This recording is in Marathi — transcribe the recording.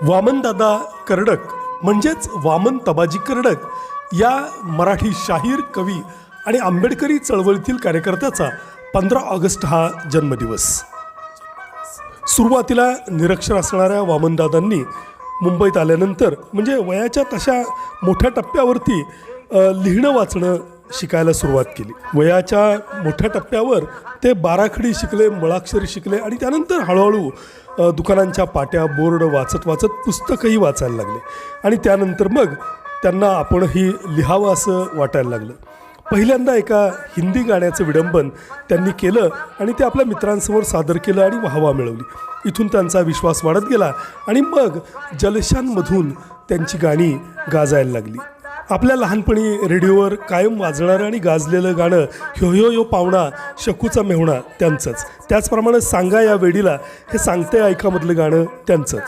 वामनदादा कर्डक म्हणजेच वामन तबाजी कर्डक या मराठी शाहीर कवी आणि आंबेडकरी चळवळीतील कार्यकर्त्याचा 15 ऑगस्ट हा जन्मदिवस. सुरुवातीला निरक्षर असणाऱ्या वामनदादांनी मुंबईत आल्यानंतर म्हणजे वयाच्या तशा मोठ्या टप्प्यावरती लिहिणं वाचणं शिकायला सुरुवात केली. वयाच्या मोठ्या टप्प्यावर ते बाराखडी शिकले, मुळाक्षरी शिकले आणि त्यानंतर हळूहळू दुकानांच्या पाट्या बोर्ड वाचत पुस्तकंही वाचायला लागले आणि त्यानंतर मग त्यांना आपणही लिहावं असं वाटायला लागलं. पहिल्यांदा एका हिंदी गाण्याचं विडंबन त्यांनी केलं आणि ते आपल्या मित्रांसमोर सादर केलं आणि वाहवा मिळवली. इथून त्यांचा विश्वास वाढत गेला आणि मग जलशांमधून त्यांची गाणी गाजायला लागली. आपल्या लहानपणी रेडिओवर कायम वाजणारं आणि गाजलेलं गाणं ह्यो ह्यो ह्यो पाहुणा शकूचा मेहुणा त्यांचंच. त्याचप्रमाणे सांगा या वेडीला हे सांगते ऐकामधलं गाणं त्यांचंच.